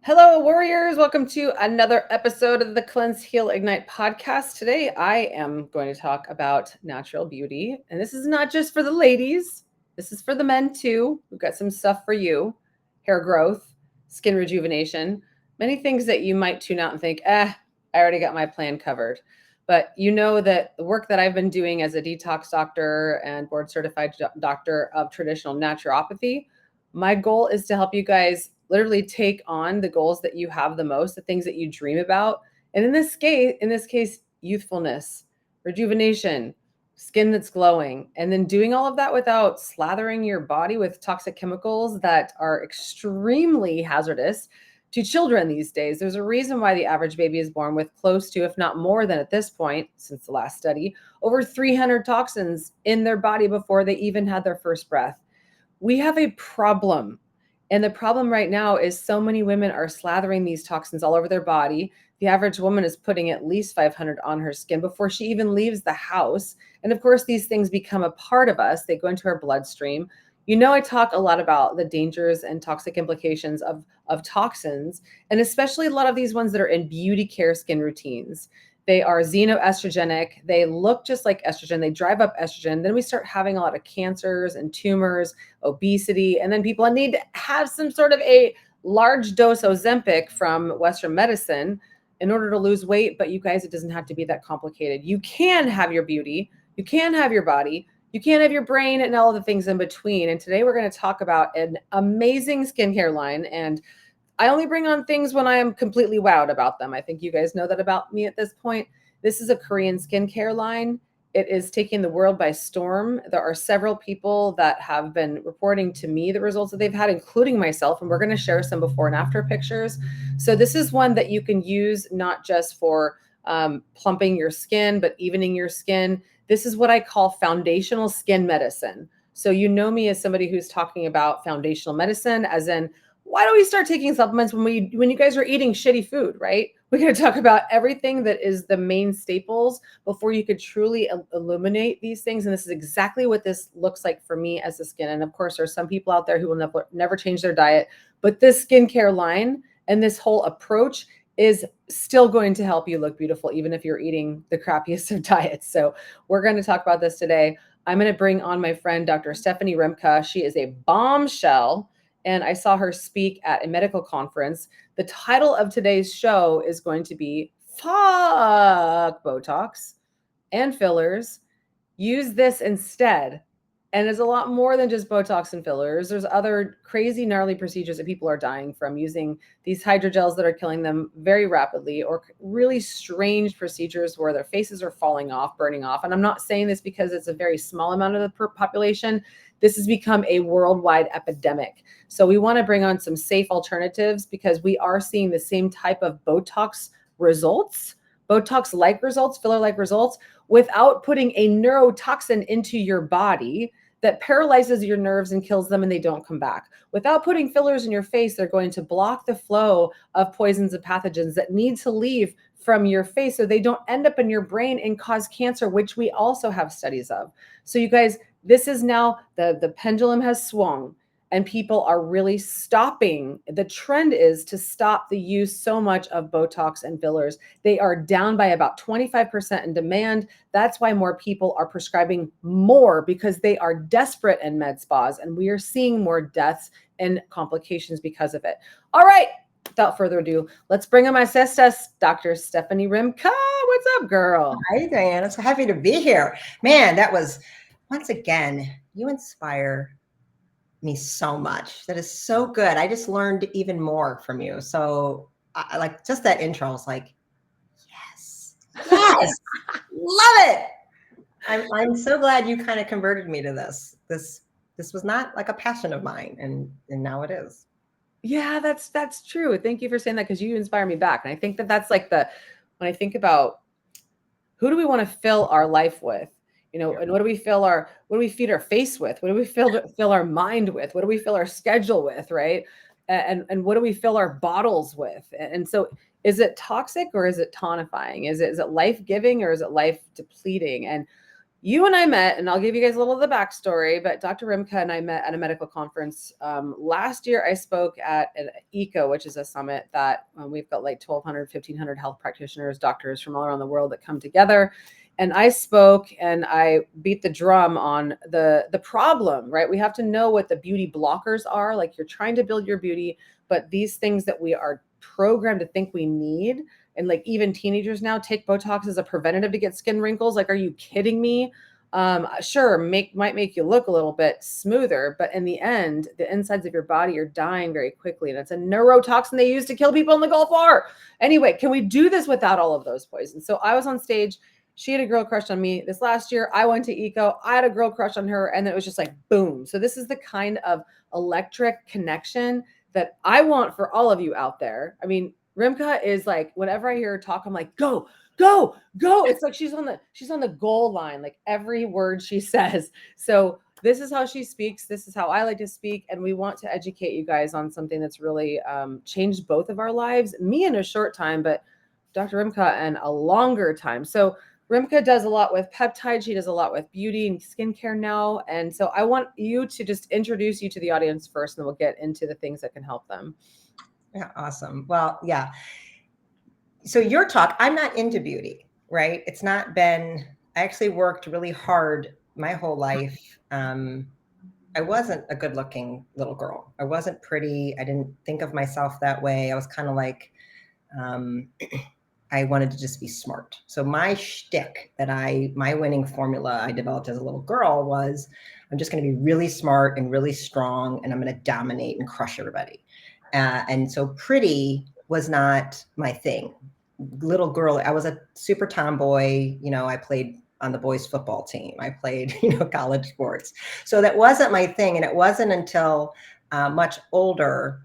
Hello, warriors. Welcome to another episode of the Cleanse, Heal, Ignite podcast. Today, I am going to talk about natural beauty. And this is not just for the ladies, this is for the men too. We've got some stuff for you: hair growth, skin rejuvenation, many things that you might tune out and think, I already got my plan covered. But you know that the work that I've been doing as a detox doctor and board certified doctor of traditional naturopathy, my goal is to help you guys literally take on the goals that you have the most, the things that you dream about. And in this case, youthfulness, rejuvenation, skin that's glowing, and then doing all of that without slathering your body with toxic chemicals that are extremely hazardous to children these days. There's a reason why the average baby is born with close to, if not more than at this point, since the last study, over 300 toxins in their body before they even had their first breath. We have a problem. And the problem right now is so many women are slathering these toxins all over their body. The average woman is putting at least 500 on her skin before she even leaves the house. And of course, these things become a part of us. They go into our bloodstream. You know, I talk a lot about the dangers and toxic implications of toxins, and especially a lot of these ones that are in beauty care skin routines. They are xenoestrogenic. They look just like estrogen. They drive up estrogen. Then we start having a lot of cancers and tumors, obesity, and then people need to have some sort of a large dose Ozempic from Western medicine in order to lose weight. But you guys, it doesn't have to be that complicated. You can have your beauty. You can have your body. You can have your brain and all the things in between. And today we're going to talk about an amazing skincare line. And I only bring on things when I am completely wowed about them. I think you guys know that about me at this point. This is a Korean skincare line. It is taking the world by storm. There are several people that have been reporting to me the results that they've had, including myself, and we're going to share some before and after pictures. So this is one that you can use not just for plumping your skin, but evening your skin. This is what I call foundational skin medicine. So you know me as somebody who's talking about foundational medicine, as in, why don't we start taking supplements when you guys are eating shitty food, right? We're going to talk about everything that is the main staples before you could truly illuminate these things. And this is exactly what this looks like for me as a skin. And of course, there's some people out there who will never change their diet, but this skincare line and this whole approach is still going to help you look beautiful, even if you're eating the crappiest of diets. So we're going to talk about this today. I'm going to bring on my friend, Dr. Stephanie Rimka. She is a bombshell, and I saw her speak at a medical conference. The title of today's show is going to be Fuck Botox and Fillers. Use this instead. And it's a lot more than just Botox and fillers. There's other crazy, gnarly procedures that people are dying from using these hydrogels that are killing them very rapidly, or really strange procedures where their faces are falling off, burning off. And I'm not saying this because it's a very small amount of the population. This has become a worldwide epidemic. So we want to bring on some safe alternatives because we are seeing the same type of Botox results, Botox-like results, filler-like results, without putting a neurotoxin into your body that paralyzes your nerves and kills them and they don't come back. Without putting fillers in your face, they're going to block the flow of poisons and pathogens that need to leave from your face so they don't end up in your brain and cause cancer, which we also have studies of. So you guys, this is now the pendulum has swung and people are really stopping. The trend is to stop the use so much of Botox and fillers. They are down by about 25% in demand. That's why more people are prescribing more, because they are desperate in med spas, and we are seeing more deaths and complications because of it. All right, without further ado, let's bring on my sister, Dr. Stephanie Rimka. What's up, girl? Hi, Diana. So happy to be here. Man, that was, once again, you inspire me so much. That is so good. I just learned even more from you. So I like just that intro. I was like, yes, love it. I'm so glad you kind of converted me to this. This was not like a passion of mine, and now it is. Yeah, that's true. Thank you for saying that, because you inspire me back. And I think that that's like when I think about who do we want to fill our life with, and what do we feed our face with? What do we fill our mind with? What do we fill our schedule with, right? And what do we fill our bottles with? And so, is it toxic or is it tonifying? Is it life-giving or is it life depleting? And You and I met, and I'll give you guys a little of the backstory, but Dr. Rimka and I met at a medical conference. Last year, I spoke at an ECO, which is a summit that we've got like 1,200, 1,500 health practitioners, doctors from all around the world that come together. And I spoke and I beat the drum on the problem, right? We have to know what the beauty blockers are. Like, you're trying to build your beauty, but these things that we are programmed to think we need, and like even teenagers now take Botox as a preventative to get skin wrinkles. Like, are you kidding me? Sure, might make you look a little bit smoother, but in the end, the insides of your body are dying very quickly, and it's a neurotoxin they use to kill people in the Gulf War. Anyway, can we do this without all of those poisons? So I was on stage. She had a girl crush on me this last year. I went to ECO. I had a girl crush on her, and it was just like boom. So this is the kind of electric connection that I want for all of you out there. I mean, Rimka is like, whenever I hear her talk, I'm like, go, go, go. It's like she's on the goal line, like every word she says. So this is how she speaks. This is how I like to speak. And we want to educate you guys on something that's really changed both of our lives, me in a short time, but Dr. Rimka in a longer time. So Rimka does a lot with peptides. She does a lot with beauty and skincare now. And so I want you to just introduce you to the audience first, and then we'll get into the things that can help them. Yeah, awesome. Well, yeah. So your talk, I'm not into beauty, right? It's not been, I actually worked really hard my whole life. I wasn't a good looking little girl. I wasn't pretty. I didn't think of myself that way. I was kind of like, I wanted to just be smart. So my shtick my winning formula I developed as a little girl was, I'm just going to be really smart and really strong, and I'm going to dominate and crush everybody. And so pretty was not my thing. Little girl, I was a super tomboy. I played on the boys football team. I played, college sports. So that wasn't my thing. And it wasn't until much older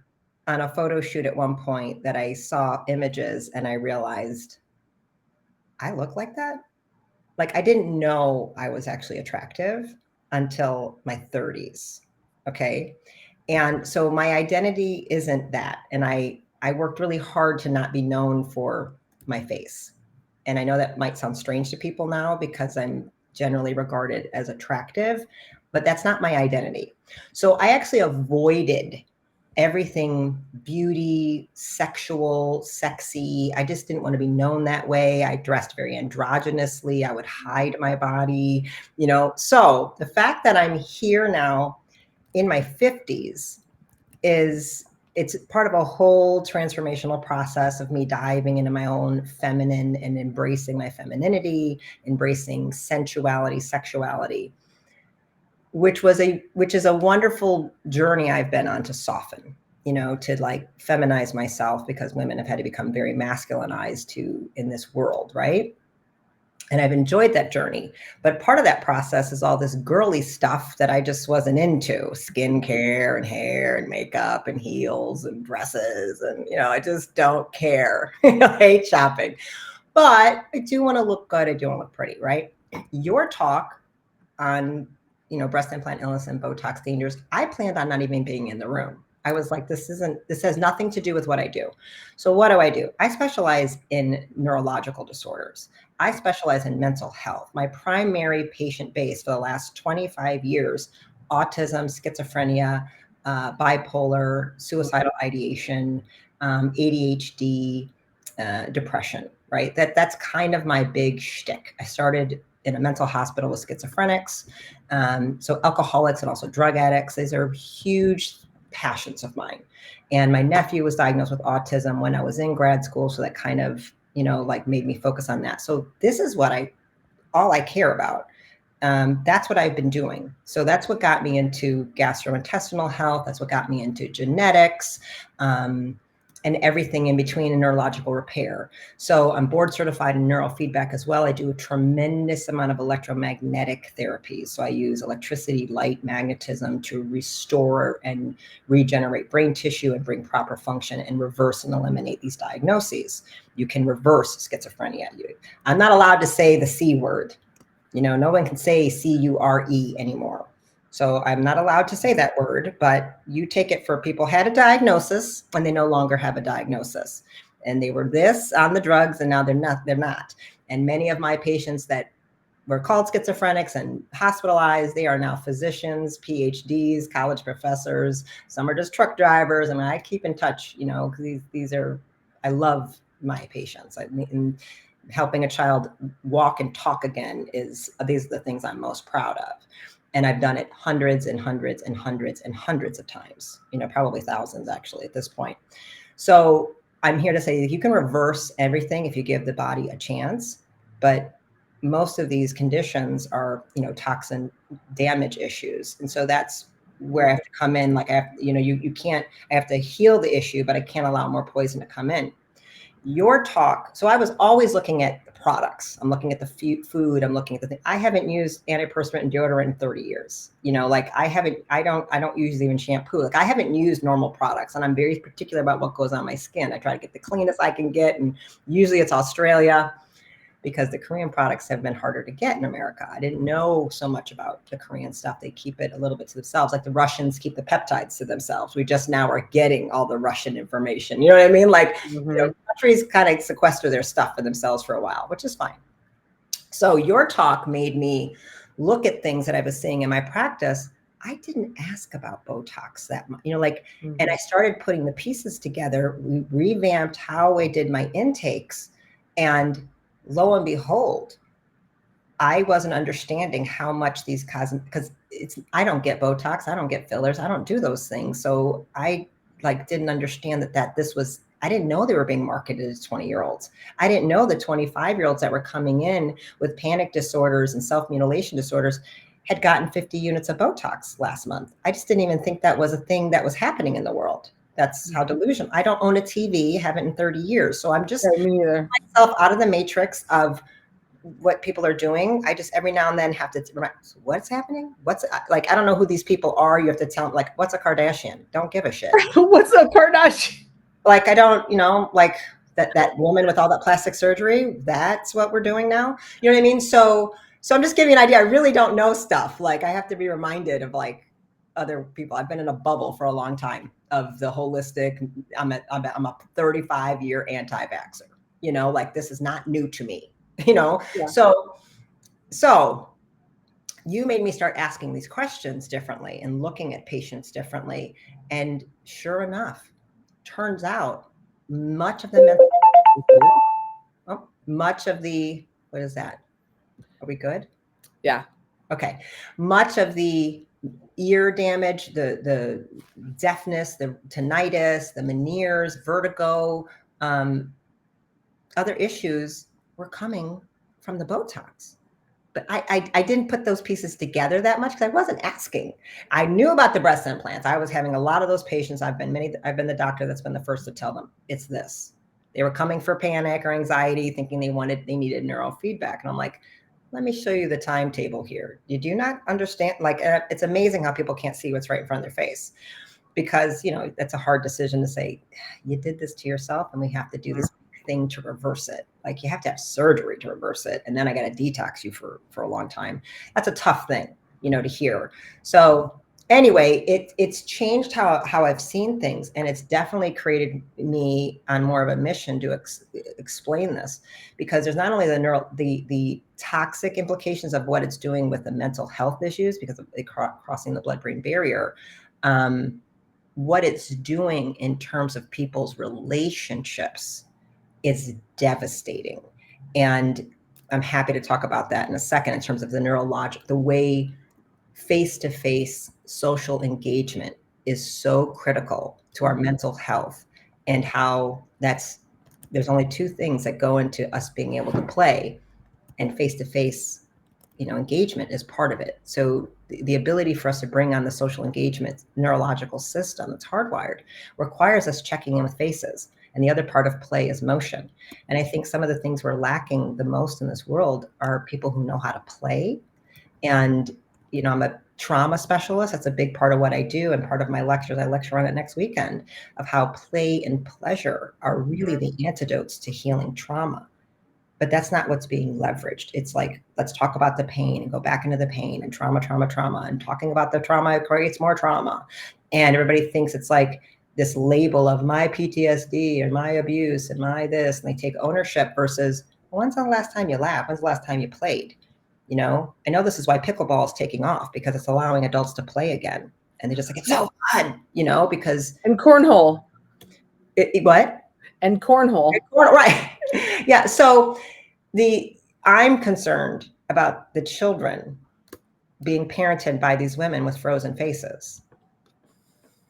on a photo shoot at one point that I saw images and I realized I look like that. Like, I didn't know I was actually attractive until my 30s. Okay. And so my identity isn't that. And I worked really hard to not be known for my face. And I know that might sound strange to people now because I'm generally regarded as attractive, but that's not my identity. So I actually avoided everything beauty, sexual, sexy. I just didn't want to be known that way. I dressed very androgynously. I would hide my body, So the fact that I'm here now in my 50s it's part of a whole transformational process of me diving into my own feminine and embracing my femininity, embracing sensuality, sexuality, which is a wonderful journey I've been on to soften, to like feminize myself, because women have had to become very masculinized in this world, right? And I've enjoyed that journey. But part of that process is all this girly stuff that I just wasn't into: skincare and hair and makeup and heels and dresses. And, I just don't care. I hate shopping. But I do want to look good. I do want to look pretty, right? Your talk on, breast implant illness and Botox dangers, I planned on not even being in the room. I was like, this has nothing to do with what I do. So what do? I specialize in neurological disorders. I specialize in mental health. My primary patient base for the last 25 years, autism, schizophrenia, bipolar, suicidal ideation, ADHD, depression, right? That's kind of my big shtick. I started in a mental hospital with schizophrenics, so alcoholics and also drug addicts. These are huge passions of mine. And my nephew was diagnosed with autism when I was in grad school. So that kind of, made me focus on that. So this is all I care about. That's what I've been doing. So that's what got me into gastrointestinal health. That's what got me into genetics, and everything in between, and neurological repair. So I'm board certified in neurofeedback as well. I do a tremendous amount of electromagnetic therapy. So I use electricity, light, magnetism to restore and regenerate brain tissue and bring proper function and reverse and eliminate these diagnoses. You can reverse schizophrenia. I'm not allowed to say the C word. No one can say C-U-R-E anymore. So I'm not allowed to say that word, but you take it for people had a diagnosis when they no longer have a diagnosis. And they were this on the drugs, and now they're not. And many of my patients that were called schizophrenics and hospitalized. They are now physicians, PhDs, college professors. Some are just truck drivers. I mean, I keep in touch, you know, because these are, I love my patients. I mean, helping a child walk and talk again these are the things I'm most proud of. And I've done it hundreds and hundreds and hundreds and hundreds of times, you know, probably thousands actually at this point. So I'm here to say that you can reverse everything if you give the body a chance, but most of these conditions are, you know, toxin damage issues. And so that's where I have to come in. Like, I have, you know, you can't, I have to heal the issue, but I can't allow more poison to come in. Your talk. So I was always looking at the products. I'm looking at the food. I'm looking at the thing. I haven't used antiperspirant and deodorant in 30 years. You know, like I don't use even shampoo. Like I haven't used normal products, and I'm very particular about what goes on my skin. I try to get the cleanest I can get. And usually it's Australia, because the Korean products have been harder to get in America. I didn't know so much about the Korean stuff. They keep it a little bit to themselves, like the Russians keep the peptides to themselves. We just now are getting all the Russian information. You know what I mean? Like, you know, countries kind of sequester their stuff for themselves for a while, which is fine. So your talk made me look at things that I was seeing in my practice. I didn't ask about Botox that much, you know, like, and I started putting the pieces together. We revamped how I did my intakes, and lo and behold, I wasn't understanding how much these cosmetics, because I don't get Botox, I don't get fillers, I don't do those things. So I like didn't understand that this was, I didn't know they were being marketed to 20-year-olds. I didn't know the 25-year-olds that were coming in with panic disorders and self-mutilation disorders had gotten 50 units of Botox last month. I just didn't even think that was a thing that was happening in the world. That's how delusional. I don't own a TV, haven't in 30 years. So I'm just myself out of the matrix of what people are doing. I just every now and then have to remind, what's happening? What's like, I don't know who these people are. You have to tell them, like, what's a Kardashian? Don't give a shit. What's a Kardashian? Like, I don't, you know, like that woman with all that plastic surgery, that's what we're doing now. You know what I mean? So I'm just giving you an idea. I really don't know stuff. Like, I have to be reminded of like other people. I've been in a bubble for a long time of the holistic. I'm a 35-year anti-vaxxer, you know, like this is not new to me, you know? Yeah. So you made me start asking these questions differently and looking at patients differently. And sure enough, turns out much of the what is that? Are we good? Yeah. Okay. Much of the ear damage, the deafness, the tinnitus, the Meniere's, vertigo, other issues were coming from the Botox. But I didn't put those pieces together that much because I wasn't asking. I knew about the breast implants. I was having a lot of those patients. I've been the doctor that's been the first to tell them it's this. They were coming for panic or anxiety, thinking they needed neurofeedback. And I'm like, let me show you the timetable here. You do not understand. Like, it's amazing how people can't see what's right in front of their face, because, you know, that's a hard decision to say, you did this to yourself and we have to do this thing to reverse it. Like, you have to have surgery to reverse it. And then I got to detox you for a long time. That's a tough thing, you know, to hear. So anyway, it's changed how I've seen things. And it's definitely created me on more of a mission to explain this, because there's not only the toxic implications of what it's doing with the mental health issues because of it crossing the blood-brain barrier, what it's doing in terms of people's relationships is devastating. And I'm happy to talk about that in a second in terms of the neurologic, the way face-to-face social engagement is so critical to our mental health, and how there's only two things that go into us being able to play, and face-to-face, you know, engagement is part of it. So the ability for us to bring on the social engagement neurological system that's hardwired requires us checking in with faces. And the other part of play is motion. And I think some of the things we're lacking the most in this world are people who know how to play. And, you know, I'm a trauma specialist. That's a big part of what I do. And part of my lectures, I lecture on it next weekend, of how play and pleasure are really the antidotes to healing trauma. But that's not what's being leveraged. It's like, let's talk about the pain and go back into the pain, and trauma. And talking about the trauma creates more trauma. And everybody thinks it's like this label of my PTSD and my abuse and my this, and they take ownership versus, when's the last time you laughed? When's the last time you played? You know, I know this is why pickleball is taking off, because it's allowing adults to play again. And they're just like, it's so fun, you know, because. And cornhole. What? And cornhole. Right. Yeah. So I'm concerned about the children being parented by these women with frozen faces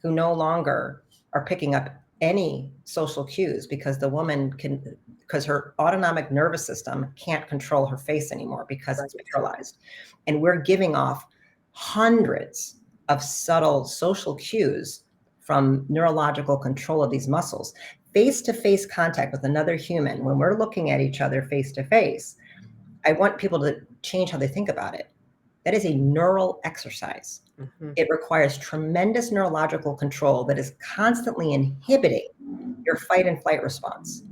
who no longer are picking up any social cues because because her autonomic nervous system can't control her face anymore because it's paralyzed. And we're giving off hundreds of subtle social cues from neurological control of these muscles. Face-to-face contact with another human, when we're looking at each other face-to-face, I want people to change how they think about it. That is a neural exercise. Mm-hmm. It requires tremendous neurological control that is constantly inhibiting your fight and flight response,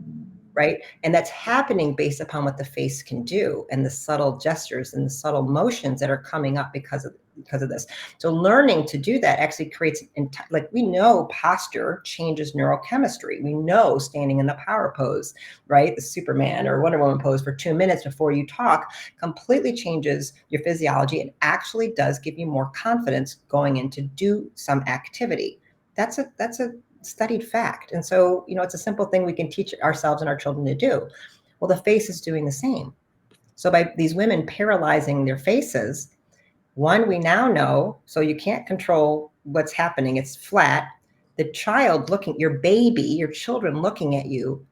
right? And that's happening based upon what the face can do and the subtle gestures and the subtle motions that are coming up because of this. So learning to do that actually creates, like, we know posture changes neurochemistry. We know standing in the power pose, right? The Superman or Wonder Woman pose for 2 minutes before you talk completely changes your physiology and actually does give you more confidence going in to do some activity. That's a studied fact. And so, you know, it's a simple thing we can teach ourselves and our children to do. Well, the face is doing the same. So by these women paralyzing their faces, one, we now know, so you can't control what's happening. It's flat. The child your baby, your children looking at you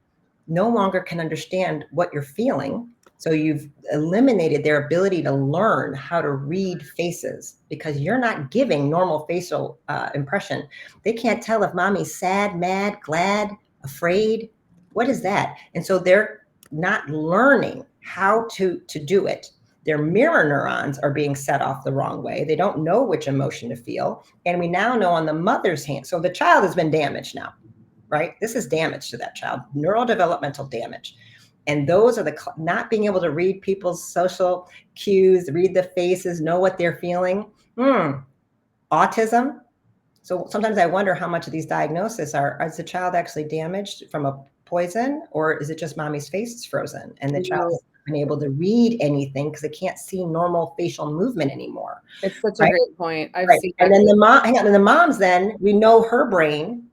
no longer can understand what you're feeling. So you've eliminated their ability to learn how to read faces because you're not giving normal facial impression. They can't tell if mommy's sad, mad, glad, afraid. What is that? And so they're not learning how to do it. Their mirror neurons are being set off the wrong way. They don't know which emotion to feel. And we now know on the mother's hand. So the child has been damaged now, right? This is damage to that child, neurodevelopmental damage. And those are not being able to read people's social cues, read the faces, know what they're feeling. Autism. So sometimes I wonder how much of these diagnoses is the child actually damaged from a poison, or is it just mommy's face is frozen and the child hasn't been able to read anything because they can't see normal facial movement anymore? It's such a great point. I've seen and then the moms, then we know her brain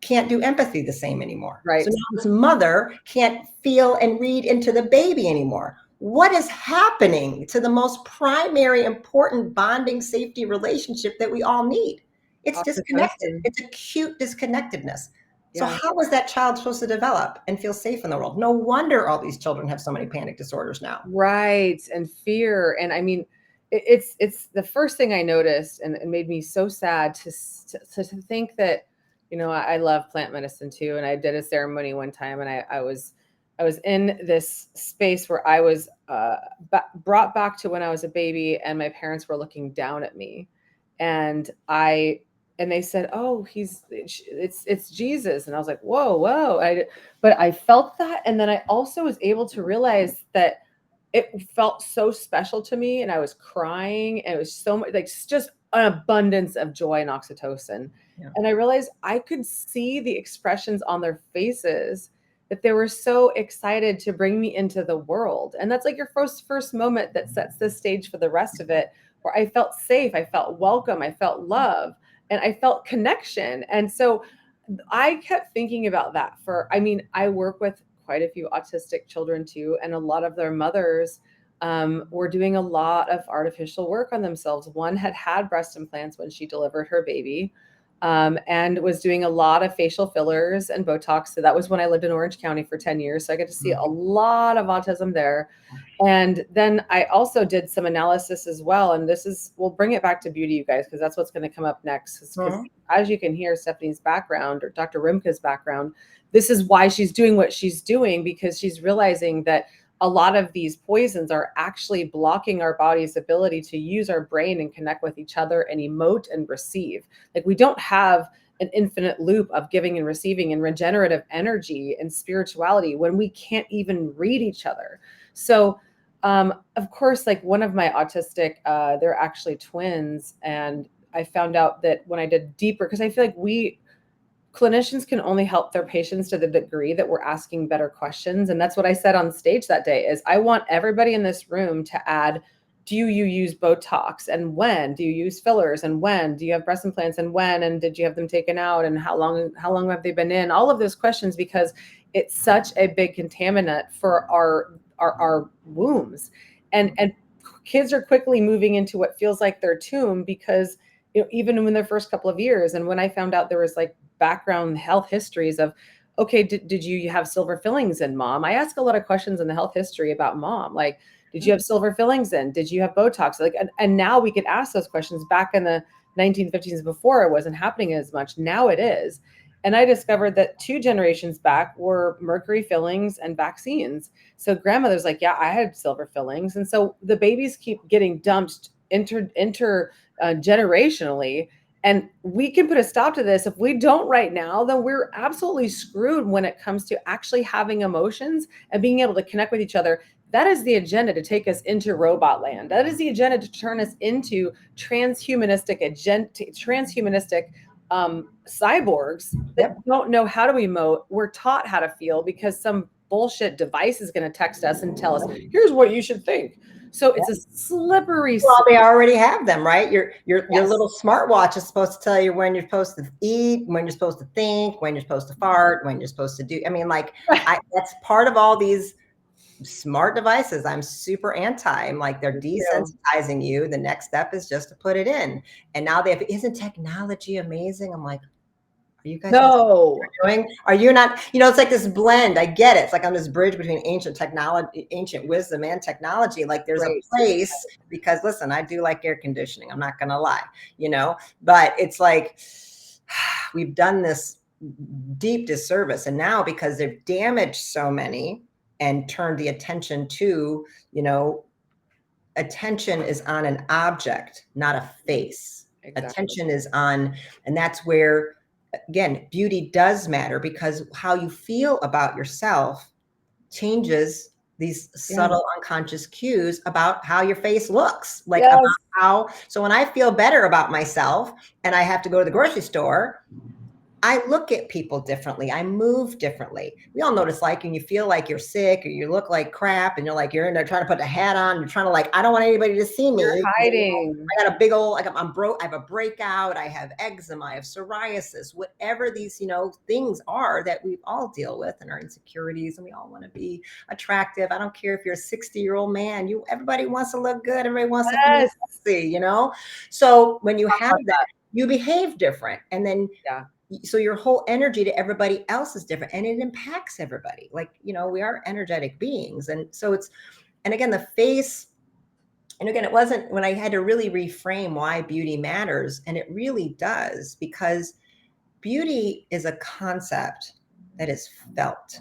can't do empathy the same anymore. Right. So now this mother can't feel and read into the baby anymore. What is happening to the most primary, important bonding safety relationship that we all need? It's disconnected. It's acute disconnectedness. So how is that child supposed to develop and feel safe in the world? No wonder all these children have so many panic disorders now. Right. And fear. And I mean, it's the first thing I noticed and made me so sad to think that, you know, I love plant medicine too. And I did a ceremony one time and I was in this space where I was brought back to when I was a baby and my parents were looking down at me. And they said, "Oh, it's Jesus." And I was like, whoa. But I felt that. And then I also was able to realize that it felt so special to me. And I was crying. And it was so much, like, just an abundance of joy and oxytocin. Yeah. And I realized I could see the expressions on their faces that they were so excited to bring me into the world. And that's like your first moment that sets the stage for the rest of it, where I felt safe, I felt welcome, I felt love, and I felt connection. And so I kept thinking about that I work with quite a few autistic children too, and a lot of their mothers were doing a lot of artificial work on themselves. One had breast implants when she delivered her baby. And was doing a lot of facial fillers and Botox. So that was when I lived in Orange County for 10 years. So I get to see a lot of autism there. And then I also did some analysis as well. And we'll bring it back to beauty, you guys, because that's what's going to come up next. As you can hear, Stephanie's background, or Dr. Rimka's background, this is why she's doing what she's doing, because she's realizing that a lot of these poisons are actually blocking our body's ability to use our brain and connect with each other and emote and receive. Like, we don't have an infinite loop of giving and receiving and regenerative energy and spirituality when we can't even read each other. So, of course, like, one of my autistic, they're actually twins. And I found out that when I did deeper, because I feel like clinicians can only help their patients to the degree that we're asking better questions. And that's what I said on stage that day is I want everybody in this room to add do you use Botox, and when do you use fillers, and when do you have breast implants, and when, and did you have them taken out, and how long have they been in? All of those questions, because it's such a big contaminant for our wombs, and kids are quickly moving into what feels like their tomb, because even in their first couple of years. And when I found out there was like background health histories of, okay, did you have silver fillings in, mom? I ask a lot of questions in the health history about mom, like, did you have silver fillings in? Did you have Botox? Like, and now we could ask those questions. Back in the 1950s, before, it wasn't happening as much. Now it is. And I discovered that 2 generations back were mercury fillings and vaccines. So grandmother's like, yeah, I had silver fillings. And so the babies keep getting dumped generationally. And we can put a stop to this. If we don't right now, then we're absolutely screwed when it comes to actually having emotions and being able to connect with each other. That is the agenda to take us into robot land. That is the agenda to turn us into transhumanistic cyborgs that don't know how to emote. We're taught how to feel because some bullshit device is going to text us and tell us, here's what you should think. So it's a slippery. Well, they already have them, right? Your little smartwatch is supposed to tell you when you're supposed to eat, when you're supposed to think, when you're supposed to fart, when you're supposed to do. I mean, like, that's part of all these smart devices. I'm super anti. I'm like, they're desensitizing you. The next step is just to put it in. And now they have, isn't technology amazing? I'm like, are you guys doing? Are you not? It's like this blend. I get it. It's like on this bridge between ancient technology, ancient wisdom, and technology. Like, there's a place, because listen, I do like air conditioning. I'm not gonna lie, but it's like we've done this deep disservice, and now because they've damaged so many and turned the attention to, attention is on an object, not a face. Exactly. Attention is on, and that's where, again, beauty does matter, because how you feel about yourself changes these subtle unconscious cues about how your face looks, like about how. So when I feel better about myself and I have to go to the grocery store, I look at people differently. I move differently. We all notice, like, when you feel like you're sick or you look like crap and you're in there trying to put a hat on, you're trying to, like, I don't want anybody to see me. You're hiding. I got a big old, like, I'm broke. I have a breakout. I have eczema. I have psoriasis, whatever these, things are that we all deal with, and our insecurities, and we all want to be attractive. I don't care if you're a 60-year-old man, everybody wants to look good. Everybody wants to be sexy, So when you have that, you behave different. And then, so your whole energy to everybody else is different, and it impacts everybody. Like, we are energetic beings. And so and again, the face, and again, it wasn't when I had to really reframe why beauty matters. And it really does, because beauty is a concept that is felt.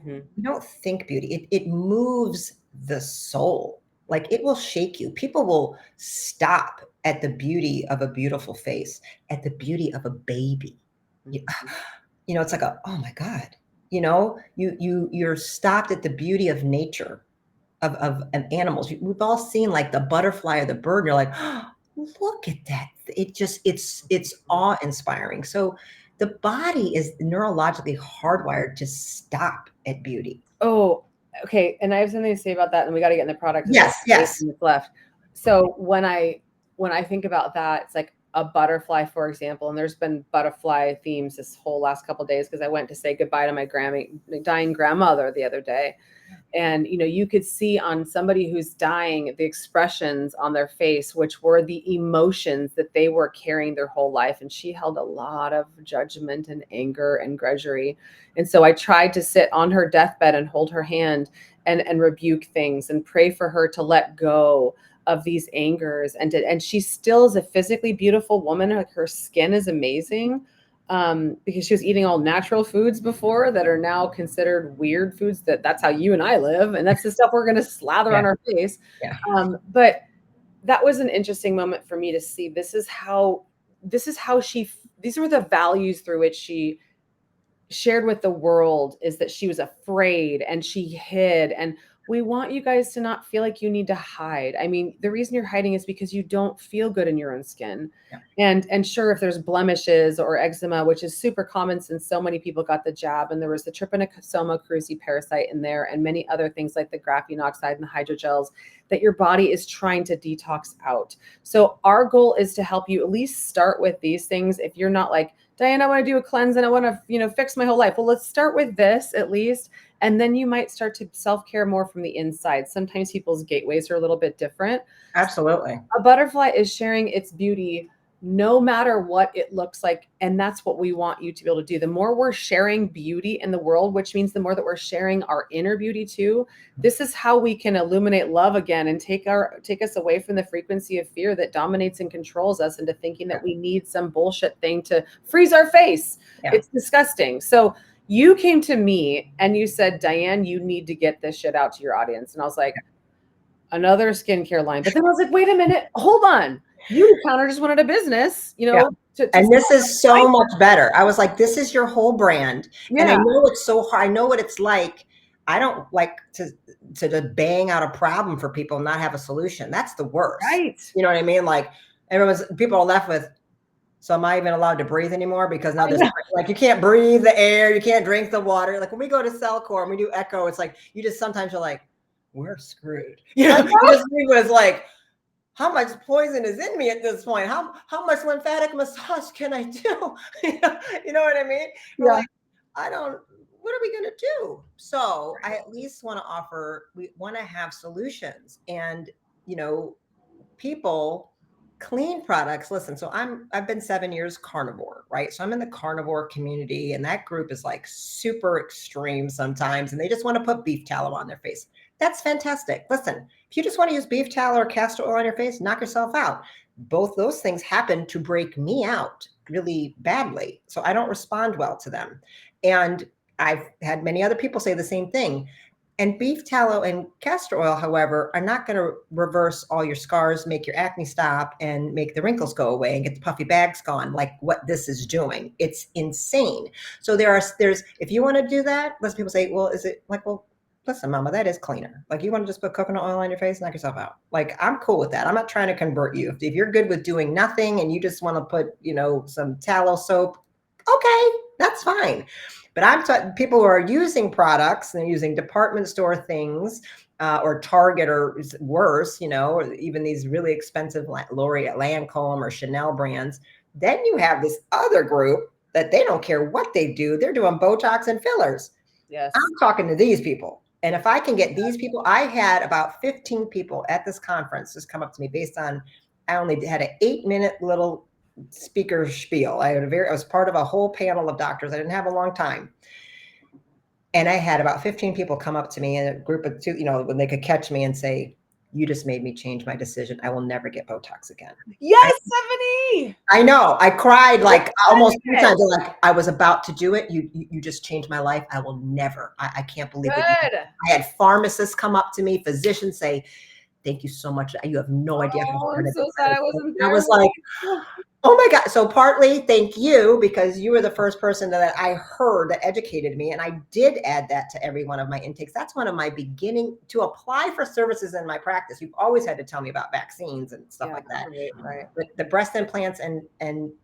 You don't think beauty, it moves the soul. Like, it will shake you. People will stop at the beauty of a beautiful face, at the beauty of a baby. It's like oh my God, you're stopped at the beauty of nature, of animals. We've all seen, like, the butterfly or the bird, and you're like, oh, look at that. It's awe-inspiring. So the body is neurologically hardwired to stop at beauty. Oh, okay. And I have something to say about that, and we got to get in the product. Yes. Left. So when I think about that, it's like a butterfly, for example, and there's been butterfly themes this whole last couple of days, because I went to say goodbye to my dying grandmother the other day. And, you could see on somebody who's dying, the expressions on their face, which were the emotions that they were carrying their whole life. And she held a lot of judgment and anger and grudgery. And so I tried to sit on her deathbed and hold her hand and rebuke things and pray for her to let go of these angers. And she still is a physically beautiful woman. Like, her skin is amazing. Because she was eating all natural foods before that are now considered weird foods. That's how you and I live. And that's the stuff we're going to slather on our face. But that was an interesting moment for me to see. These were the values through which she shared with the world, is that she was afraid and she hid. And we want you guys to not feel like you need to hide. I mean, the reason you're hiding is because you don't feel good in your own skin. Yeah. And sure, if there's blemishes or eczema, which is super common since so many people got the jab, and there was the trypanosoma cruzi parasite in there, and many other things like the graphene oxide and the hydrogels that your body is trying to detox out. So our goal is to help you at least start with these things. If you're not like, Diane, I want to do a cleanse and I want to, fix my whole life. Well, let's start with this at least. And then you might start to self-care more from the inside. Sometimes people's gateways are a little bit different. Absolutely. A butterfly is sharing its beauty no matter what it looks like. And that's what we want you to be able to do. The more we're sharing beauty in the world, which means the more that we're sharing our inner beauty too, this is how we can illuminate love again and take us away from the frequency of fear that dominates and controls us into thinking that we need some bullshit thing to freeze our face. Yeah. It's disgusting. So you came to me and you said, Diane, you need to get this shit out to your audience. And I was like, another skincare line. But then I was like, wait a minute, hold on. Beauty Counter just wanted a business, and this is so much better. I was like, this is your whole brand. Yeah. And I know it's so hard. I know what it's like. I don't like to bang out a problem for people and not have a solution. That's the worst. Right. You know what I mean? Like people are left with, so am I even allowed to breathe anymore? Because now this, like, you can't breathe the air, you can't drink the water. Like when we go to Cellcore and we do echo, it's like, sometimes you're like, we're screwed. This was like, how much poison is in me at this point? How much lymphatic massage can I do? You know what I mean? Yeah. Like, what are we going to do? So I at least want to offer, we want to have solutions, and, people, clean products. Listen, so I've been 7 years carnivore, right? So I'm in the carnivore community, and that group is like super extreme sometimes, and they just want to put beef tallow on their face. That's fantastic. Listen, if you just want to use beef tallow or castor oil on your face, knock yourself out. Both those things happen to break me out really badly. So I don't respond well to them. And I've had many other people say the same thing. And beef tallow and castor oil, however, are not going to reverse all your scars, make your acne stop, and make the wrinkles go away and get the puffy bags gone, like what this is doing. It's insane. So there's, if you want to do that, most people say, well, is it like, well, listen, mama, that is cleaner. Like, you want to just put coconut oil on your face, knock yourself out. Like, I'm cool with that. I'm not trying to convert you. If you're good with doing nothing and you just want to put, some tallow soap, okay, that's fine. But I'm talking people who are using products and they're using department store things, or Target, or worse, or even these really expensive L'Oreal, Lancome, or Chanel brands. Then you have this other group that they don't care what they do. They're doing Botox and fillers. Yes. I'm talking to these people. And if I can get these people, I had about 15 people at this conference just come up to me based on, I only had an 8-minute little speaker spiel. I was part of a whole panel of doctors. I didn't have a long time. And I had about 15 people come up to me in a group of two, when they could catch me and say, you just made me change my decision. I will never get Botox again. Yes, Stephanie. I know. I cried like almost 3 times. Like, I was about to do it. You just changed my life. I will never. I can't believe it. I had pharmacists come up to me, physicians say, thank you so much. You have no idea how hard I'm so sad I wasn't there. I was like, oh my God. So partly thank you, because you were the first person that I heard that educated me. And I did add that to every one of my intakes. That's one of my beginning to apply for services in my practice. You've always had to tell me about vaccines and stuff like that. Right. But the breast implants and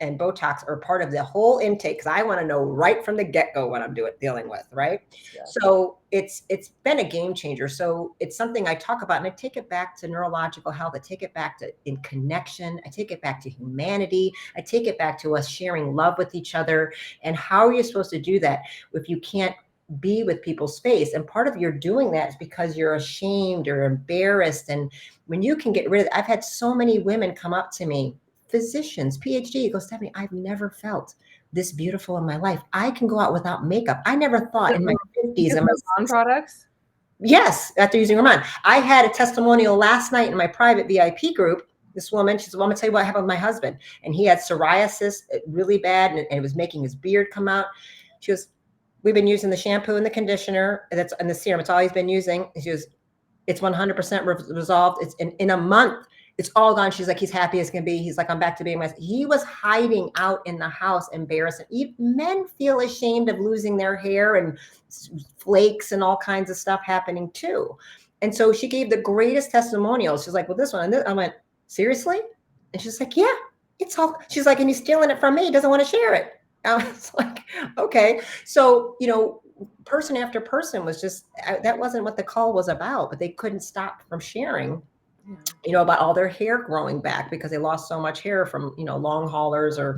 Botox are part of the whole intake, because I want to know right from the get-go what I'm dealing with, right? Yeah. So it's been a game changer. So it's something I talk about, and I take it back to neurological health. I take it back to in connection. I take it back to humanity. I take it back to us sharing love with each other. And how are you supposed to do that if you can't be with people's face? And part of your doing that is because you're ashamed or embarrassed. And when you can get rid of it, I've had so many women come up to me, physicians, PhD, go, Stephanie, I've never felt this beautiful in my life. I can go out without makeup. I never thought in my 50s and my products. Yes, after using Ramon. I had a testimonial last night in my private VIP group. This woman, she said, well, I'm gonna tell you what happened with my husband. And he had psoriasis really bad, and it was making his beard come out. She goes, we've been using the shampoo and the conditioner, and the serum. It's all he's been using. She goes, it's 100% resolved. It's in a month, it's all gone. She's like, he's happy as can be. He's like, I'm back to being myself. He was hiding out in the house, embarrassed. Men feel ashamed of losing their hair, and flakes and all kinds of stuff happening too. And so she gave the greatest testimonials. She's like, well, this one, and this. I went, seriously? And she's like, yeah, it's all, she's like, and he's stealing it from me. He doesn't want to share it. I was like, okay. So, person after person was just, that wasn't what the call was about, but they couldn't stop from sharing, about all their hair growing back because they lost so much hair from, long haulers or,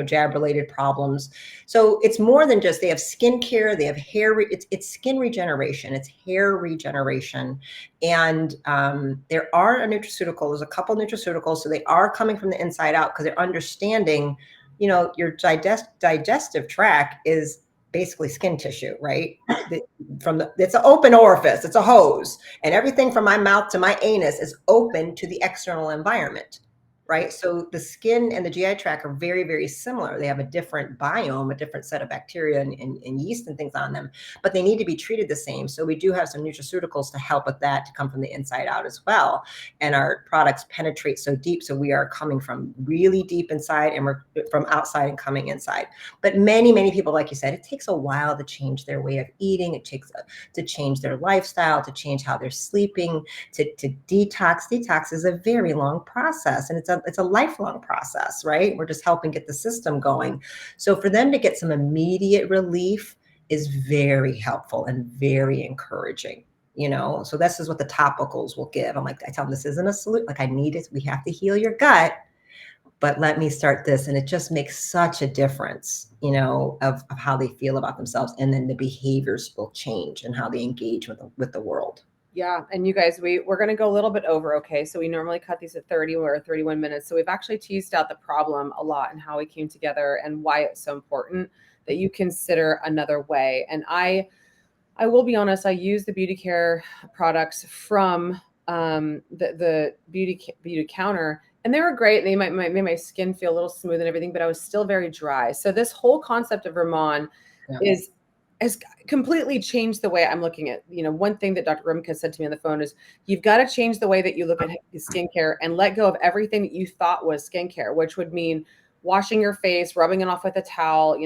jab related problems. So it's more than just, they have skin care, they have hair, it's skin regeneration, it's hair regeneration. And there are a nutraceutical, there's a couple nutraceuticals. So they are coming from the inside out because they're understanding, your digestive tract is basically skin tissue, right? It's an open orifice, it's a hose, and everything from my mouth to my anus is open to the external environment, right? So the skin and the GI tract are very, very similar. They have a different biome, a different set of bacteria and yeast and things on them, but they need to be treated the same. So we do have some nutraceuticals to help with that, to come from the inside out as well. And our products penetrate so deep. So we are coming from really deep inside, and we're from outside and coming inside. But many, many people, like you said, it takes a while to change their way of eating. It takes to change their lifestyle, to change how they're sleeping, to detox. Detox is a very long process, and it's a lifelong process, right? We're just helping get the system going. So for them to get some immediate relief is very helpful and very encouraging. So this is what the topicals will give. I'm like, I tell them, this isn't a solution. Like, I need it. We have to heal your gut, but let me start this. And it just makes such a difference, of how they feel about themselves. And then the behaviors will change and how they engage with the world. Yeah. And you guys, we're going to go a little bit over. Okay. So we normally cut these at 30 or 31 minutes. So we've actually teased out the problem a lot and how we came together and why it's so important that you consider another way. And I will be honest, I use the beauty care products from the beauty counter, and they were great. They made my skin feel a little smooth and everything, but I was still very dry. So this whole concept of Ramon has completely changed the way I'm looking at, one thing that Dr. Rimka said to me on the phone is, you've got to change the way that you look at skincare and let go of everything that you thought was skincare, which would mean washing your face, rubbing it off with a towel,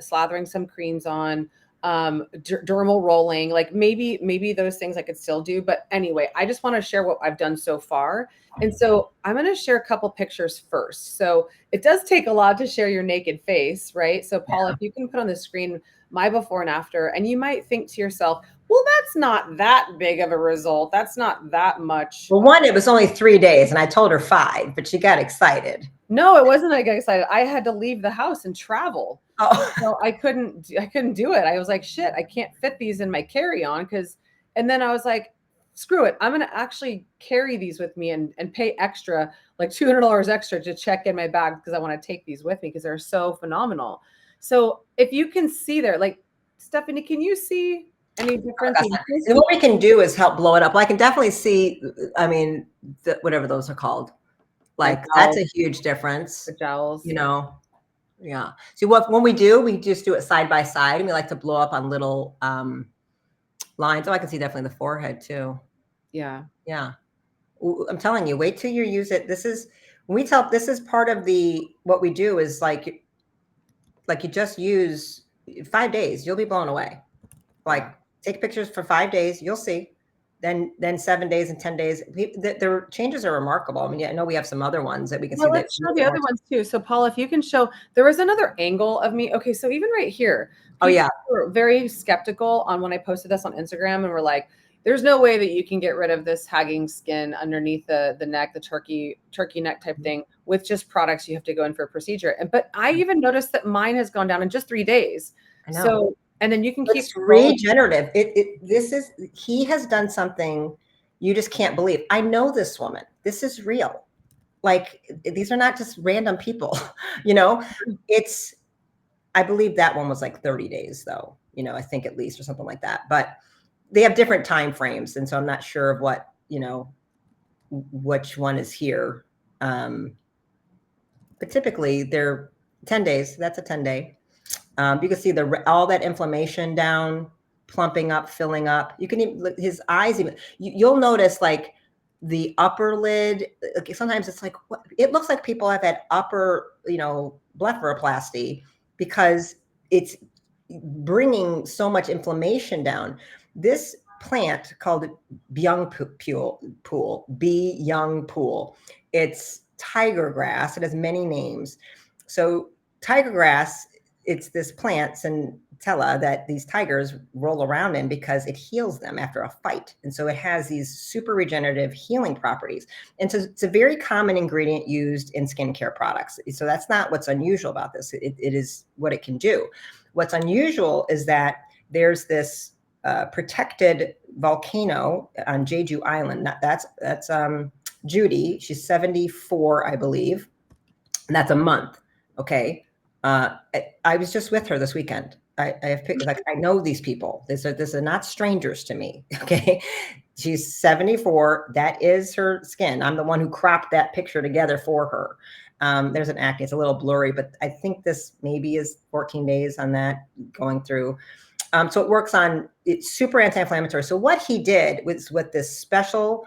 slathering some creams on, dermal rolling, like maybe those things I could still do. But anyway, I just want to share what I've done so far. And so I'm going to share a couple pictures first. So it does take a lot to share your naked face, right? So Paula, if you can put on the screen my before and after, and you might think to yourself, well, that's not that big of a result. That's not that much. Well, one, it was only 3 days and I told her 5, but she got excited. No, it wasn't. I got excited. I had to leave the house and travel. Oh. So I couldn't do it. I was like, shit, I can't fit these in my carry-on and then I was like, screw it. I'm going to actually carry these with me and pay extra, like $200 extra to check in my bag because I want to take these with me because they're so phenomenal. So if you can see there, like, Stephanie, can you see any difference? And what we can do is help blow it up. Well, I can definitely see, whatever those are called. Like, that's a huge difference. The jowls. Yeah. See, when we just do it side by side, and we like to blow up on little lines. Oh, I can see definitely the forehead too. Yeah. Yeah. I'm telling you, wait till you use it. This is part of what we do is like you just use 5 days, you'll be blown away. Like, take pictures for 5 days, you'll see. Then 7 days and 10 days. The changes are remarkable. I mean, I know we have some other ones that we can see. Let's show the other ones too. So Paula, if you can show, there was another angle of me. Okay, so even right here. Oh yeah. Were very skeptical on when I posted this on Instagram, and we're like, there's no way that you can get rid of this hagging skin underneath the neck, the turkey neck type thing with just products. You have to go in for a procedure. But I even noticed that mine has gone down in just 3 days. I know. So, and then you can keep regenerative. He has done something you just can't believe. I know this woman. This is real. Like, these are not just random people, I believe that one was like 30 days though, I think at least, or something like that. But they have different time frames. And so I'm not sure of what, which one is here. But typically they're 10 days. That's a 10-day. You can see all that inflammation down, plumping up, filling up. You can even, his eyes, even you'll notice like the upper lid. Like, sometimes it's like, it looks like people have had upper, blepharoplasty because it's bringing so much inflammation down. This plant called Byung Pool. It's tiger grass. It has many names. So tiger grass, it's this plant, centella, that these tigers roll around in because it heals them after a fight. And so it has these super regenerative healing properties. And so it's a very common ingredient used in skincare products. So that's not what's unusual about this. It is what it can do. What's unusual is that there's this protected volcano on Jeju Island. That's Judy. She's 74, I believe. And that's a month. Okay. I was just with her this weekend. I have picked, like, I know these people. These are not strangers to me. Okay. She's 74. That is her skin. I'm the one who cropped that picture together for her. There's an acne. It's a little blurry, but I think this maybe is 14 days on that going through. So it works on, it's super anti-inflammatory. So what he did was with this special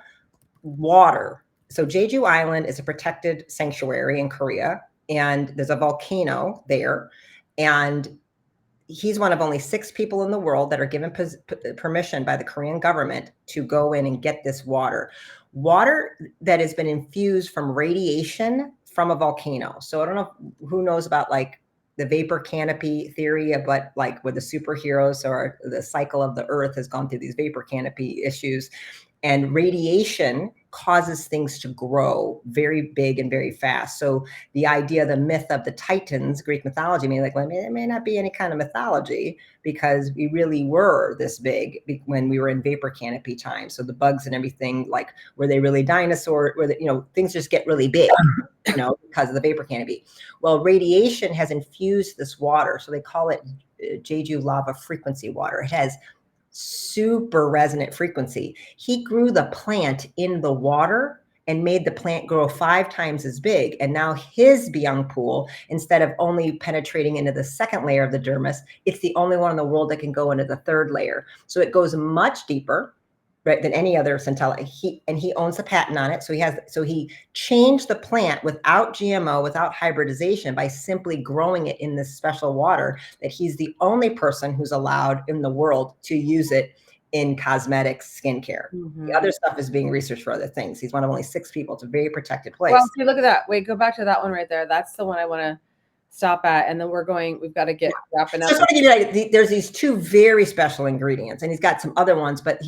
water. So Jeju Island is a protected sanctuary in Korea, and there's a volcano there. And he's one of only 6 people in the world that are given permission by the Korean government to go in and get this water that has been infused from radiation from a volcano. So I don't know who knows about like the vapor canopy theory, but like with the superheroes, or the cycle of the earth has gone through these vapor canopy issues, and radiation causes things to grow very big and very fast. So the idea, the myth of the Titans, Greek mythology, well, it may not be any kind of mythology, because we really were this big when we were in vapor canopy time. So the bugs and everything, like, were they really dinosaur? Things just get really big, because of the vapor canopy. Well, radiation has infused this water. So they call it Jeju lava frequency water. It has super resonant frequency. He grew the plant in the water and made the plant grow 5 times as big. And now his Byung Pool, instead of only penetrating into the second layer of the dermis, it's the only one in the world that can go into the 3rd layer. So it goes much deeper, right, than any other centella. He owns the patent on it. So he changed the plant without GMO, without hybridization, by simply growing it in this special water, that he's the only person who's allowed in the world to use it in cosmetics, skincare. Mm-hmm. The other stuff is being researched for other things. He's one of only 6 people. It's a very protected place. Well, see, look at that. Wait, go back to that one right there. That's the one I want to stop at, and then we've got to get wrapping up. There's these 2 very special ingredients, and he's got some other ones, but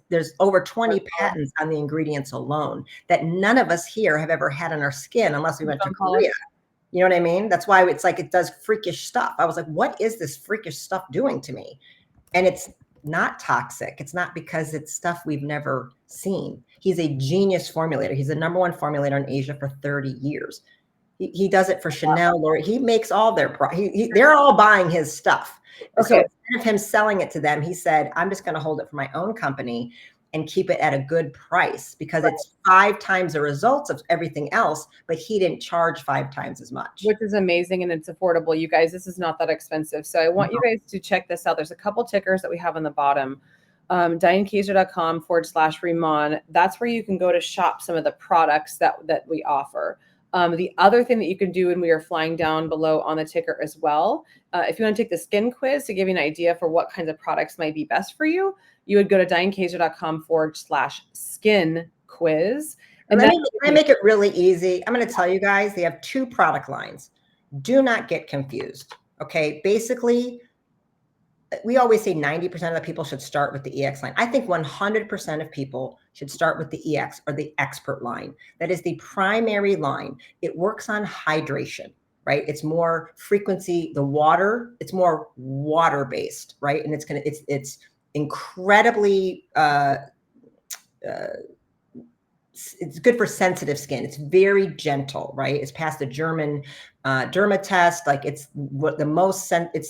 there's over 20 patents on the ingredients alone that none of us here have ever had on our skin unless we went to Korea. You know what I mean? That's why it's like it does freakish stuff. I was like, what is this freakish stuff doing to me? And it's not toxic. It's not, because it's stuff we've never seen. He's a genius formulator. He's the #1 formulator in Asia for 30 years. He does it for Chanel, L'Oreal. He makes all their they're all buying his stuff. Okay. So instead of him selling it to them, he said, I'm just going to hold it for my own company and keep it at a good price, because it's 5 times the results of everything else, but he didn't charge 5 times as much. Which is amazing, and it's affordable. You guys, this is not that expensive. So I want you guys to check this out. There's a couple tickers that we have on the bottom. DianeKaiser.com/Rimon. That's where you can go to shop some of the products that we offer. The other thing that you can do, and we are flying down below on the ticker as well, if you want to take the skin quiz to give you an idea for what kinds of products might be best for you, you would go to DianeKaiser.com/skin quiz. And let me make it really easy. I'm going to tell you guys, they have 2 product lines. Do not get confused. Okay. Basically, we always say 90% of the people should start with the EX line. I think 100% of people should start with the EX, or the expert line. That is the primary line. It works on hydration, right? It's more frequency, the water, it's more water-based, right? And it's incredibly, it's good for sensitive skin. It's very gentle, right? It's past the German derma test. Like, it's what the most, and it's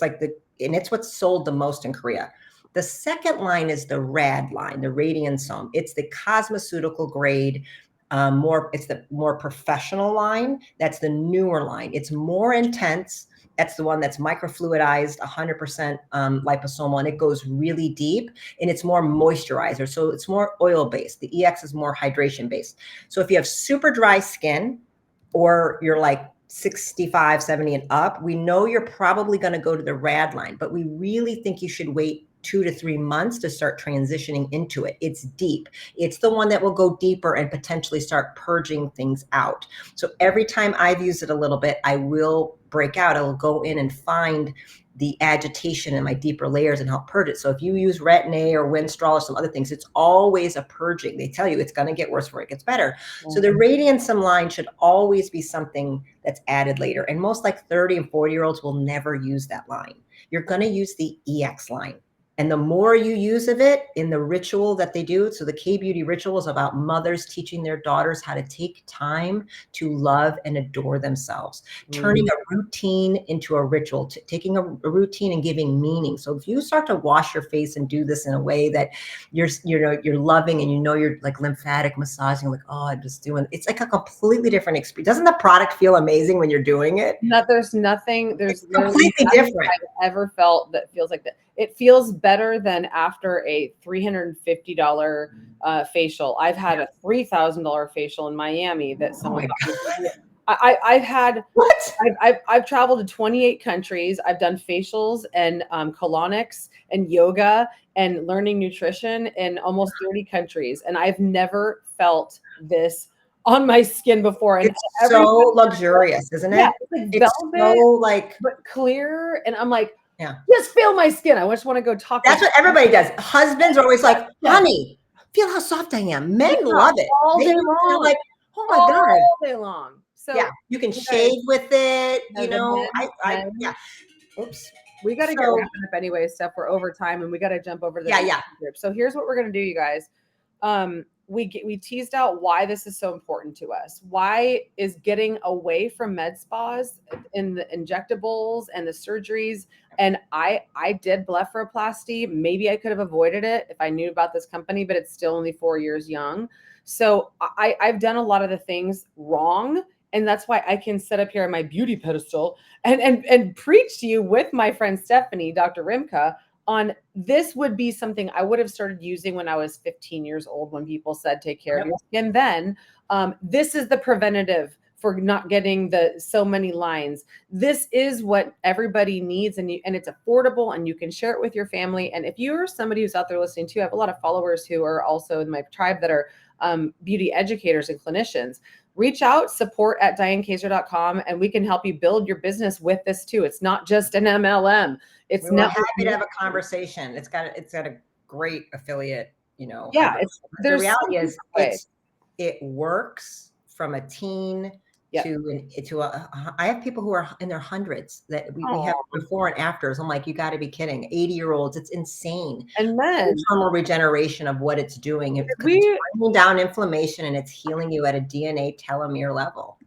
what's sold the most in Korea. The second line is the RAD line, the Radiant Som. It's the cosmeceutical grade, it's the more professional line. That's the newer line. It's more intense. That's the one that's microfluidized, 100% liposomal, and it goes really deep, and it's more moisturizer. So it's more oil-based. The EX is more hydration-based. So if you have super dry skin, or you're like 65, 70 and up, we know you're probably going to go to the RAD line, but we really think you should wait 2 to 3 months to start transitioning into it. It's deep. It's the one that will go deeper and potentially start purging things out. So every time I've used it a little bit, I will break out. I will go in and find the agitation in my deeper layers and help purge it. So if you use Retin-A or Winstrol or some other things, it's always a purging. They tell you it's going to get worse before it gets better. So the Radiantsum line should always be something that's added later. And most like 30 and 40-year-olds will never use that line. You're going to use the EX line. And the more you use of it in the ritual that they do, so the K-Beauty ritual is about mothers teaching their daughters how to take time to love and adore themselves, turning a routine into a ritual, taking a routine and giving meaning. So if you start to wash your face and do this in a way that you're loving and you're like lymphatic massaging, like, oh, I'm just doing, it's like a completely different experience. Doesn't the product feel amazing when you're doing it? There's completely different I've ever felt that feels like that. It feels better than after a $350 facial. I've had a $3,000 facial in Miami that someone I've traveled to 28 countries. I've done facials and colonics and yoga and learning nutrition in almost 30 countries. And I've never felt this on my skin before. And it's so luxurious, isn't it? Yeah, it's like velvet, so like but clear. And I'm like, yeah, just feel my skin. I just want to go talk. That's what everybody does. Husbands are always like, honey, feel how soft I am. Men love it. All day long. Like, oh my God. All day long. So yeah, you can shave with it. You know, yeah. Oops. We got to get wrapping up anyway, Steph. We're over time and we got to jump over to the group. So here's what we're going to do, you guys. We teased out why this is so important to us. Why is getting away from med spas and the injectables and the surgeries. And I did blepharoplasty. Maybe I could have avoided it if I knew about this company, but it's still only 4 years young. So I've done a lot of the things wrong. And that's why I can sit up here on my beauty pedestal and preach to you with my friend Stephanie, Dr. Rimka, on this would be something I would have started using when I was 15 years old, when people said, take care of your skin. Then this is the preventative for not getting so many lines. This is what everybody needs, and it's affordable, and you can share it with your family. And if you're somebody who's out there listening too, I have a lot of followers who are also in my tribe that are beauty educators and clinicians. Reach out, support@dianekaiser.com, and we can help you build your business with this too. It's not just an MLM. It's not happy to have a conversation. It's got a great affiliate, you know. Yeah, the reality is it works from a teen to I have people who are in their hundreds that we have before and afters. I'm like, you got to be kidding. 80-year-olds, it's insane. And then internal regeneration of what it's doing. It's bringing down inflammation and it's healing you at a DNA telomere level.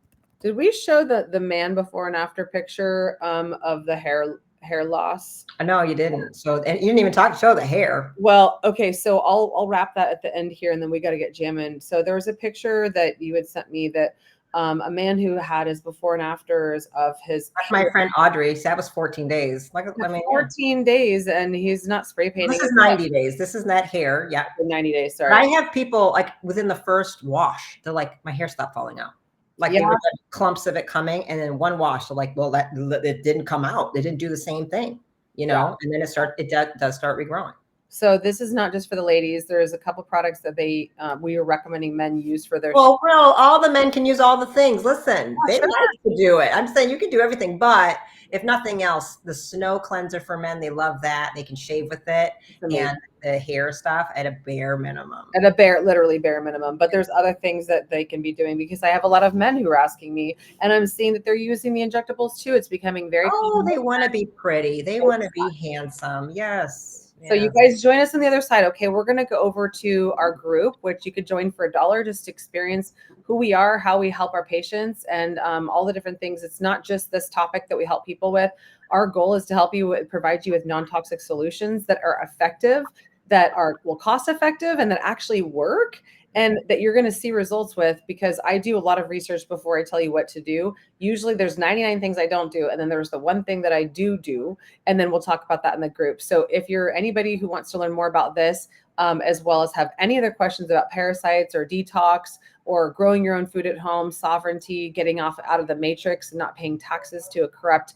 Did we show the man before and after picture of the hair loss? No, you didn't. So, and you didn't even show the hair. Well, okay. So I'll wrap that at the end here, and then we got to get jamming. So there was a picture that you had sent me that a man who had his before and afters of his. That's my friend Audrey. So that was 14 days. 14 days, and he's not spray painting. This is 90 days. This is not hair. Yeah. 90 days. Sorry. But I have people like within the first wash, they're like, my hair stopped falling out. Like they were clumps of it coming, and then one wash, they're like, well, it didn't come out. They didn't do the same thing, you know, and then it does start regrowing. So this is not just for the ladies. There's a couple products that we are recommending men use for their. Well, all the men can use all the things. Listen, they don't have to do it. I'm saying you can do everything, but if nothing else, the snow cleanser for men, they love that. They can shave with it, and the hair stuff at a bare minimum. Literally bare minimum. But there's other things that they can be doing, because I have a lot of men who are asking me, and I'm seeing that they're using the injectables too. It's becoming very. Oh, they want to be pretty. They want to be handsome. Yes. So you guys join us on the other side. Okay, we're going to go over to our group, which you could join for $1 just to experience who we are, how we help our patients, and all the different things. It's not just this topic that we help people with. Our goal is to help you, provide you with non-toxic solutions that are effective, that are cost effective, and that actually work, and that you're going to see results with, because I do a lot of research before I tell you what to do. Usually there's 99 things I don't do, and then there's the one thing that I do, and then we'll talk about that in the group. So if you're anybody who wants to learn more about this, as well as have any other questions about parasites or detox or growing your own food at home, sovereignty, getting out of the matrix and not paying taxes to a corrupt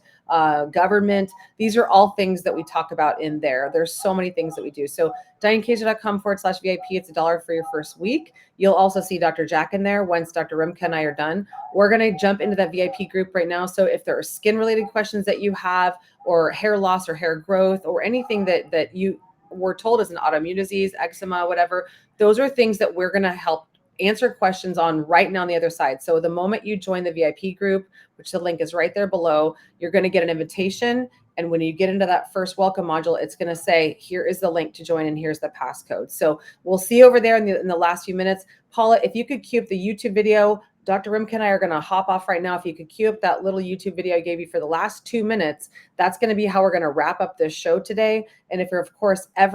government. These are all things that we talk about in there. There's so many things that we do. So dianecasia.com/VIP. It's $1 for your first week. You'll also see Dr. Jack in there once Dr. Rimka and I are done. We're going to jump into that VIP group right now. So if there are skin related questions that you have, or hair loss or hair growth, or anything that you were told is an autoimmune disease, eczema, whatever, those are things that we're going to help answer questions on right now on the other side. So the moment you join the VIP group, which the link is right there below, you're going to get an invitation. And when you get into that first welcome module, it's going to say, here is the link to join and here's the passcode. So we'll see you over there in the last few minutes. Paula, if you could cue up the YouTube video, Dr. Rimka and I are going to hop off right now. If you could cue up that little YouTube video I gave you for the last 2 minutes, that's going to be how we're going to wrap up this show today. And if you're, of course, if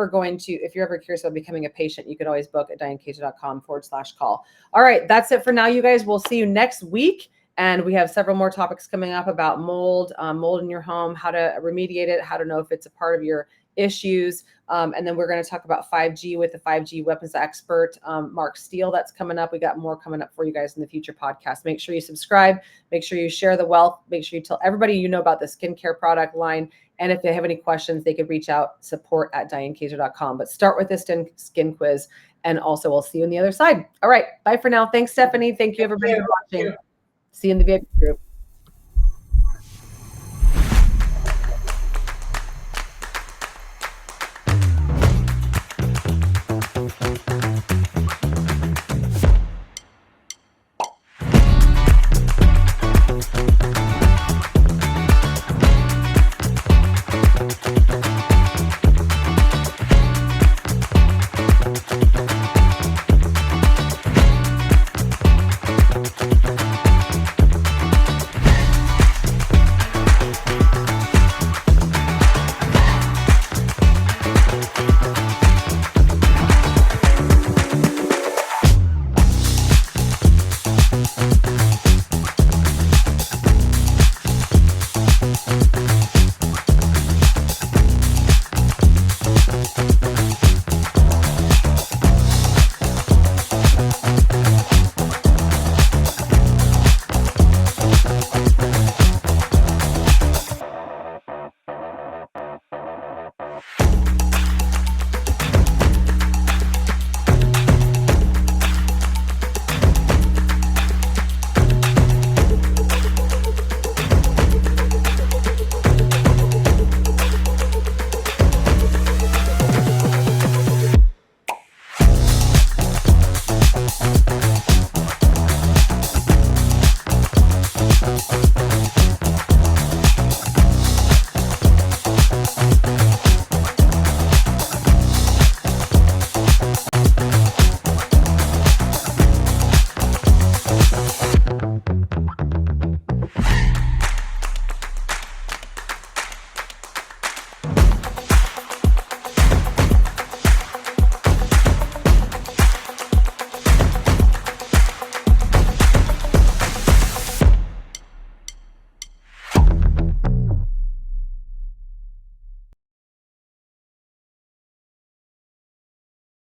you're ever curious about becoming a patient, you can always book at dianecasia.com/call. All right, that's it for now, you guys. We'll see you next week. And we have several more topics coming up about mold, mold in your home, how to remediate it, how to know if it's a part of your issues. And then we're going to talk about 5G with the 5G weapons expert, Mark Steele. That's coming up. We got more coming up for you guys in the future podcast. Make sure you subscribe. Make sure you share the wealth. Make sure you tell everybody you know about the skincare product line. And if they have any questions, they could reach out, support@dianecasia.com. But start with this skin quiz. And also we'll see you on the other side. All right. Bye for now. Thanks, Stephanie. Thank you, everybody, for watching. See you in the VIP group.